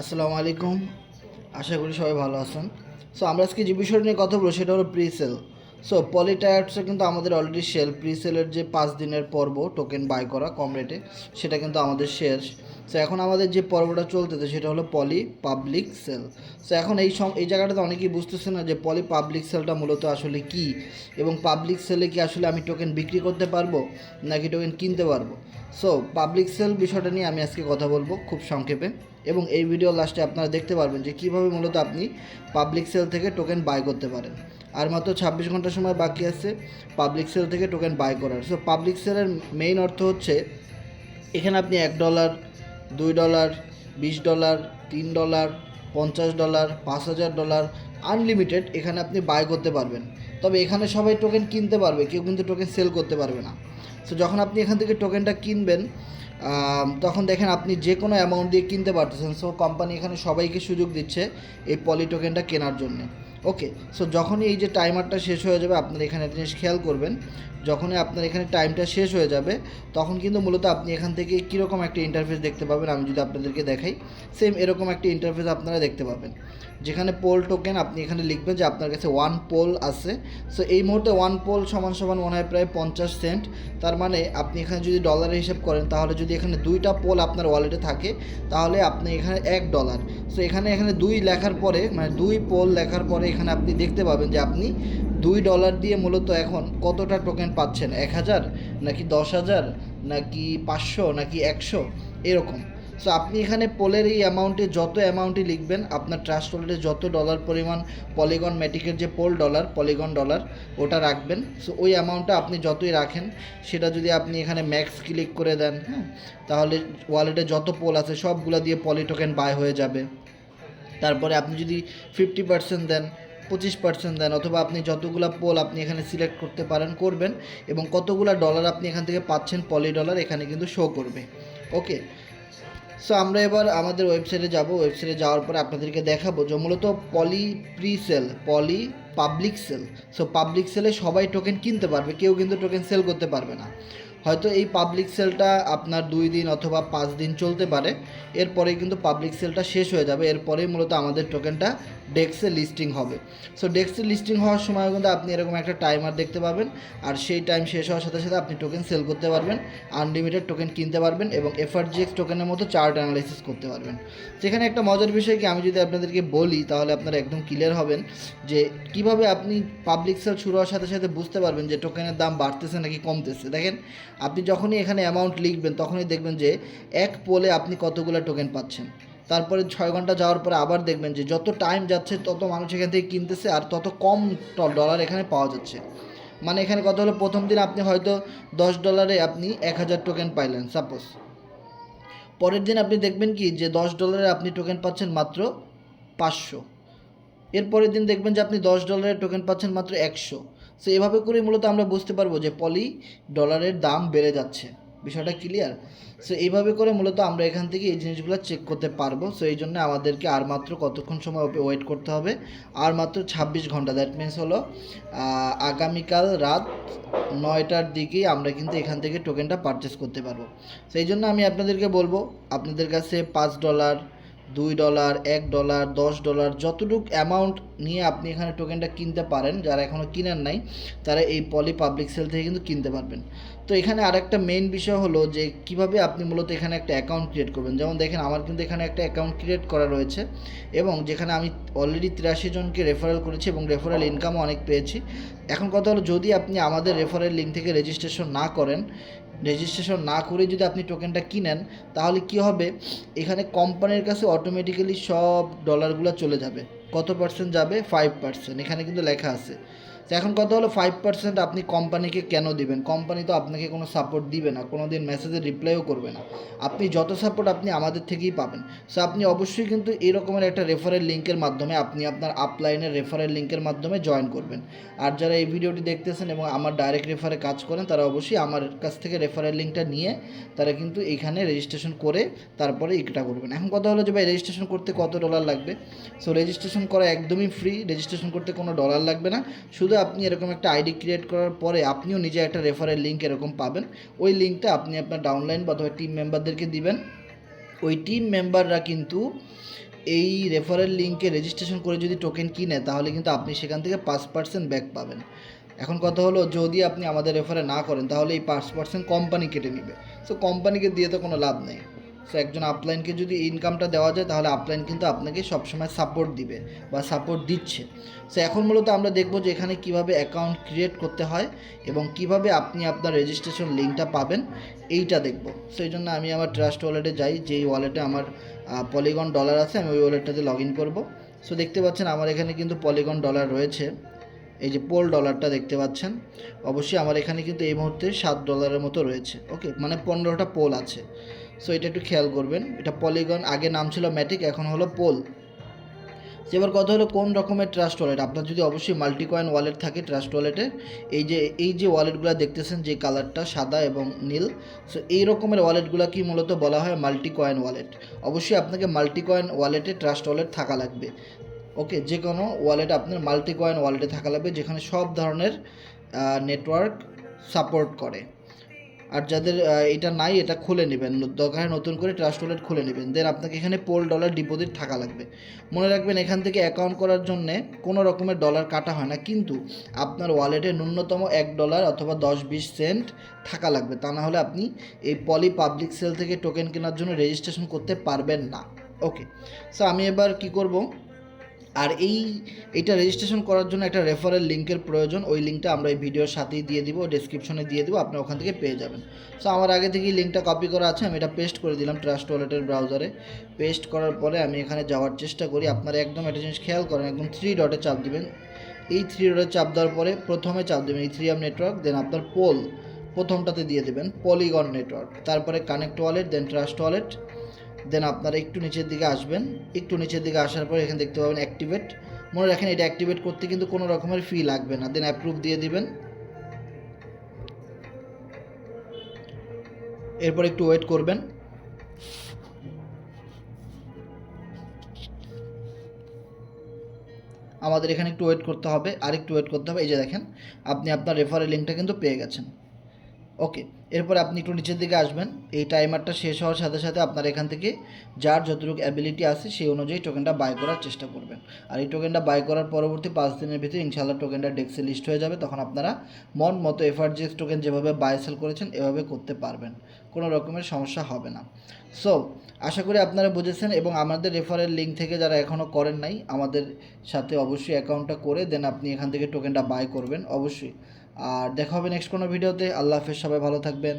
আসসালামু আলাইকুম। আশা করি সবাই ভালো আছেন। সো আমরা আজকে যে বিষয়টা নিয়ে কথা বলবো সেটা হলো প্রিসেল। সো পলিটায়ার্সে কিন্তু আমাদের অলরেডি প্রিসেলের যে 5 দিনের পর্ব টোকেন বাই করা কম রেটে, সেটা কিন্তু আমাদের শেষ। সো এখন আমাদের যে পর্বটা চলতেছে সেটা হলো পলি পাবলিক সেল। সো এখন এই জায়গাটাতে অনেকেই বুঝতেছে না যে পলি পাবলিক সেলটা মূলত আসলে কি, এবং পাবলিক সেলে কি আসলে আমি টোকেন বিক্রি করতে পারবো নাকি টোকেন কিনতে পারবো। সো পাবলিক সেল বিষয়টা নিয়ে আমি আজকে কথা বলবো খুব সংক্ষেপে, এবং এই ভিডিও লাস্টে আপনারা দেখতে পারবেন যে কীভাবে মূলত আপনি পাবলিক সেল থেকে টোকেন বাই করতে পারেন। আর মাত্র 26 ঘন্টা সময় বাকি আছে পাবলিক সেল থেকে টোকেন বাই করার। সো পাবলিক সেলের মেইন অর্থ হচ্ছে এখানে আপনি $1, $2, $20, $3, $50, $5000 আনলিমিটেড এখানে আপনি বাই করতে পারবেন। তবে এখানে সবাই টোকেন কিনতে পারবে, কেউ কিন্তু টোকেন সেল করতে পারবে না। সো যখন আপনি এখান থেকে টোকেনটা কিনবেন, তখন দেখেন আপনি যে কোনো অ্যামাউন্ট দিয়ে কিনতে পারতেছেন। সো কোম্পানি এখানে সবাইকে সুযোগ দিচ্ছে এই পলি টোকেনটা কেনার জন্য। ওকে, সো যখনই এই যে টাইমারটা শেষ হয়ে যাবে, আপনার এখানে একটা জিনিস খেয়াল করবেন, যখনই আপনার এখানে টাইমটা শেষ হয়ে যাবে তখন কিন্তু মূলত আপনি এখান থেকে কীরকম একটা ইন্টারফেস দেখতে পাবেন। আমি যদি আপনাদেরকে দেখাই, সেম এরকম একটা ইন্টারফেস আপনারা দেখতে পাবেন, যেখানে পোল টোকেন আপনি এখানে লিখবেন যে আপনার কাছে 1 পোল আছে। সো এই মুহূর্তে 1 পোল সমান সমান মনে হয় প্রায় 50 সেন্ট। তার মানে আপনি এখানে যদি ডলারে হিসাব করেন, তাহলে যদি এখানে 2টা পোল আপনার ওয়ালেটে থাকে তাহলে আপনি এখানে $1। সো এখানে 2 লেখার পরে, মানে 2 পোল লেখার পরে এখানে আপনি দেখতে পাবেন যে আপনি $2 দিয়ে মূলত এখন কতটা টোকেন পাচ্ছেন, 1000 নাকি 10,000 নাকি 500 নাকি 100 এরকম। সো আপনি এখানে পোলের এই অ্যামাউন্টে যত অ্যামাউন্টই লিখবেন, আপনার ট্রাস্ট ওয়ালেটে যত ডলার পরিমাণ পলিগন ম্যাটিকের যে পলিগন ডলার ওটা রাখবেন। সো ওই অ্যামাউন্টটা আপনি যতই রাখেন, সেটা যদি আপনি এখানে ম্যাক্স ক্লিক করে দেন, হ্যাঁ, তাহলে ওয়ালেটে যত পোল আছে সবগুলো দিয়ে পলি টোকেন বাই হয়ে যাবে। তারপরে আপনি যদি 50% দেন, 25% দেন, অথবা আপনি যতগুলো পোল আপনি এখানে সিলেক্ট করতে পারেন করবেন, এবং কতগুলো ডলার আপনি এখান থেকে পাচ্ছেন পলি ডলার এখানে কিন্তু শো করবে। ওকে, সো আমরা এবার আমাদের ওয়েবসাইটে যাব। ওয়েবসাইটে যাওয়ার পরে আপনাদেরকে দেখাবো যে মূলত পলি পাবলিক সেল। সো পাবলিক সেলে সবাই টোকেন কিনতে পারবে, কেউ কিন্তু টোকেন সেল করতে পারবে না। হয়তো এই পাবলিক সেলটা আপনার 2 দিন অথবা 5 দিন চলতে পারে, এরপরেই কিন্তু পাবলিক সেলটা শেষ হয়ে যাবে। এরপরেই মূলত আমাদের টোকেনটা ডেক্সে লিস্টিং হবে। সো ডেক্সে লিস্টিং হওয়ার সময় কিন্তু আপনি এরকম একটা টাইমার দেখতে পাবেন, আর সেই টাইম শেষ হওয়ার সাথে সাথে আপনি টোকেন সেল করতে পারবেন, আনলিমিটেড টোকেন কিনতে পারবেন, এবং এফআরজিএক্স টোকেনের মতো চার্ট অ্যানালাইসিস করতে পারবেন। সেখানে একটা মজার বিষয় কি, আমি যদি আপনাদেরকে বলি তাহলে আপনারা একদম ক্লিয়ার হবেন যে কিভাবে আপনি পাবলিক সেল শুরু হওয়ার সাথে সাথে বুঝতে পারবেন যে টোকেনের দাম বাড়তেছে নাকি কমতেছে। দেখেন, আপনি যখনই এখানে অ্যামাউন্ট লিখবেন তখনই দেখবেন যে 1 পোলে আপনি কতগুলো টোকেন পাচ্ছেন। তারপরে 6 ঘন্টা যাওয়ার পরে আবার দেখবেন যে যত টাইম যাচ্ছে তত মানুষ এখান থেকে কিনতেছে, আর তত কম ডলার এখানে পাওয়া যাচ্ছে। মানে এখানে কত হলো, প্রথম দিন আপনি হয়তো $10 আপনি 1000 টোকেন পাইলেন সাপোজ। পরের দিন আপনি দেখবেন কি যে $10 আপনি টোকেন পাচ্ছেন মাত্র 500। এরপরের দিন দেখবেন যে আপনি $10 টোকেন পাচ্ছেন মাত্র 100। সো এভাবে করে মূলত আমরা বুঝতে পারবো যে পলি ডলারের দাম বেড়ে যাচ্ছে। বিষয়টা ক্লিয়ার? সো এইভাবে করে মূলত আমরা এখান থেকে এই জিনিসগুলো চেক করতে পারবো। সো এই জন্য আমাদেরকে আর মাত্র কতক্ষণ সময় ওয়েট করতে হবে, আর মাত্র 26 ঘন্টা। দ্যাট মিনস হলো আগামীকাল রাত 9টার দিকেই আমরা কিন্তু এখান থেকে টোকেনটা পারচেস করতে পারবো। সেই জন্য আমি আপনাদেরকে বলবো, আপনাদের কাছে $5, $2, $1, $10 যতটুকু অ্যামাউন্ট নিয়ে আপনি এখানে টোকেনটা কিনতে পারেন, যারা এখনও কিনেন নাই তারা এই পলি পাবলিক সেল থেকে কিন্তু কিনতে পারবেন। তো এখানে আরেকটা মেইন বিষয় হলো যে কিভাবে আপনি মূলত এখানে একটা অ্যাকাউন্ট ক্রিয়েট করবেন। যেমন দেখেন, আমার কিন্তু এখানে একটা অ্যাকাউন্ট ক্রিয়েট করা রয়েছে, এবং যেখানে আমি অলরেডি 83 জনকে রেফারেল করেছি এবং রেফারেল ইনকামও অনেক পেয়েছি। এখন কথা হলো, যদি আপনি আমাদের রেফারেল লিঙ্ক থেকে রেজিস্ট্রেশন না করে যদি আপনি টোকেনটা কিনেন, তাহলে কি হবে, এখানে কোম্পানির কাছে অটোমেটিক্যালি সব ডলারগুলো চলে যাবে। কত পার্সেন্ট যাবে? 5%। এখানে কিন্তু লেখা আছে। তো এখন কথা হলো, 5% আপনি কোম্পানিকে কেন দিবেন? কোম্পানি তো আপনাকে কোনো সাপোর্ট দিবে না, কোনো দিন মেসেজের রিপ্লাইও করবে না। আপনি যত সাপোর্ট আপনি আমাদের থেকেই পাবেন। সো আপনি অবশ্যই কিন্তু এরকমের একটা রেফারেল লিঙ্কের মাধ্যমে আপনি আপনার আপলাইনের রেফারেল লিঙ্কের মাধ্যমে জয়েন করবেন। আর যারা এই ভিডিওটি দেখতেছেন এবং আমার ডাইরেক্ট রেফারে কাজ করেন, তারা অবশ্যই আমার কাছ থেকে রেফারেল লিঙ্কটা নিয়ে তারা কিন্তু এইখানে রেজিস্ট্রেশন করে তারপরে এটা করবেন। এখন কথা হলো যে ভাই, রেজিস্ট্রেশন করতে কত ডলার লাগবে? সো রেজিস্ট্রেশন করা একদমই ফ্রি, রেজিস্ট্রেশন করতে কোনো ডলার লাগবে না। শুধু আপনি এরকম একটা আইডি ক্রিয়েট করার পরে আপনিও নিজে একটা রেফারেল লিঙ্ক এরকম পাবেন। ওই লিঙ্কটা আপনি আপনার ডাউনলাইন বা অথবা টিম মেম্বারদেরকে দিবেন। ওই টিম মেম্বাররা কিন্তু এই রেফারেল লিঙ্কে রেজিস্ট্রেশন করে যদি টোকেন কিনে তাহলে কিন্তু আপনি সেখান থেকে 5% ব্যাক পাবেন। এখন কথা হলো যদি আপনি আমাদের রেফারে না করেন তাহলে এই 5% কোম্পানি কেটে নেবে। সো কোম্পানিকে দিয়ে তো কোনো লাভ নেই। সো একজন আপলাইনকে যদি ইনকামটা দেওয়া যায় তাহলে আপলাইন কিন্তু আপনাকে সবসময় সাপোর্ট দিবে বা সাপোর্ট দিচ্ছে। সো এখন মূলত আমরা দেখব যে এখানে কিভাবে অ্যাকাউন্ট ক্রিয়েট করতে হয় এবং কিভাবে আপনি আপনার রেজিস্ট্রেশন লিঙ্কটা পাবেন এইটা দেখব। সো এই জন্য আমি আমার ট্রাস্ট ওয়ালেটে যাই, যেই ওয়ালেটে আমার পলিগন ডলার আছে আমি ওই ওয়ালেটটাতে লগ ইন করবো। সো দেখতে পাচ্ছেন আমার এখানে কিন্তু পলিগন ডলার রয়েছে, এই যে পোল ডলারটা দেখতে পাচ্ছেন। অবশ্যই আমার এখানে কিন্তু এই মুহূর্তে $7 মতো রয়েছে। ওকে, মানে 15টা পোল আছে। সো এটা একটু খেয়াল করবেন, এটা পলিগন, আগে নাম ছিল ম্যাটিক, এখন হলো পোল। এবার কথা হলো কোন রকমের ট্রাস্ট ওয়ালেট। আপনার যদি অবশ্যই মাল্টিকয়েন ওয়ালেট থাকে ট্রাস্ট ওয়ালেটে, এই যে ওয়ালেটগুলো দেখতেছেন যে কালারটা সাদা এবং নীল, সো এই রকমের ওয়ালেটগুলো কি মূলত বলা হয় মাল্টিকয়েন ওয়ালেট। অবশ্যই আপনাকে মাল্টিকয়েন ওয়ালেটে ট্রাস্ট ওয়ালেট থাকা লাগবে। ওকে, যে কোনো ওয়ালেট আপনার মাল্টিকয়েন ওয়ালেটে থাকা লাগবে যেখানে সব ধরনের নেটওয়ার্ক সাপোর্ট করে। আর যাদের এটা নাই এটা খুলে নেবেন, দরকার নতুন করে ট্রাস্ট ওয়ালেট খুলে নেবেন। দেন আপনাকে এখানে পোল ডলার ডিপোজিট থাকা লাগবে। মনে রাখবেন এখান থেকে অ্যাকাউন্ট করার জন্যে কোনো রকমের ডলার কাটা হয় না, কিন্তু আপনার ওয়ালেটে ন্যূনতম $1 অথবা 10-20 সেন্ট থাকা লাগবে, তা না হলে আপনি এই পলি পাবলিক সেল থেকে টোকেন কেনার জন্য রেজিস্ট্রেশন করতে পারবেন না। ওকে, সো আমি এবার কি করব, আর এইটা রেজিস্ট্রেশন করার জন্য একটা রেফারেল লিঙ্কের প্রয়োজন। ওই লিঙ্কটা আমরা এই ভিডিওর সাথেই দিয়ে দিব, ডেসক্রিপশনে দিয়ে দেবো, আপনি ওখান থেকে পেয়ে যাবেন। সো আমার আগে থেকেই লিঙ্কটা কপি করা আছে, আমি এটা পেস্ট করে দিলাম ট্রাস্ট ওয়ালেটের ব্রাউজারে। পেস্ট করার পরে আমি এখানে যাওয়ার চেষ্টা করি। আপনারা একদম একটা জিনিস খেয়াল করেন, একদম 3 ডটে চাপ দিবেন। এই 3 ডটে চাপ দেওয়ার পরে প্রথমে চাপ দেবেন ইথেরিয়াম নেটওয়ার্ক, দেন আপনার পোল প্রথমটাতে দিয়ে দেবেন পলিগন নেটওয়ার্ক, তারপরে কানেক্ট ওয়ালেট, দেন ট্রাস্ট ওয়ালেট। দেন আপনারা একটু নিচের দিকে আসবেন, একটু নিচের দিকে আসার পর এখানে দেখতে পাবেন অ্যাক্টিভেট। মনে রাখেন এটা অ্যাক্টিভেট করতে কিন্তু কোনো রকমের ফি লাগবে না। দেন অ্যাপ্রুভ দিয়ে দিবেন। এরপর একটু ওয়েট করবেন। আমাদের এখানে একটু ওয়েট করতে হবে, আর একটু ওয়েট করতে হবে। এই যে দেখেন আপনি আপনার রেফারেল লিঙ্কটা কিন্তু পেয়ে গেছেন। ওকে, এরপর আপনি একটু নিচের দিকে আসবেন। এই টাইমারটা শেষ হওয়ার সাথে সাথে আপনার এখান থেকে যার যতটুকু অ্যাবিলিটি আছে সেই অনুযায়ী টোকেনটা বাই করার চেষ্টা করবেন। আর এই টোকেনটা বাই করার পরবর্তী 5 দিনের ভিতরে ইনশাআল্লাহ টোকেনটা ডেক্সে লিস্ট হয়ে যাবে। তখন আপনারা মন মতো এফআরজিএক্স টোকেন যেভাবে বাই সেল করেছেন এভাবে করতে পারবেন, কোনো রকমের সমস্যা হবে না। সো আশা করি আপনারা বুঝেছেন, এবং আমাদের রেফারেল লিঙ্ক থেকে যারা এখনও করেন নাই আমাদের সাথে অবশ্যই অ্যাকাউন্টটা করে দেন আপনি এখান থেকে টোকেনটা বাই করবেন অবশ্যই। আর দেখা হবে নেক্সট কোনো ভিডিওতে। আল্লাহ হাফেজ, সবাই ভালো থাকবেন।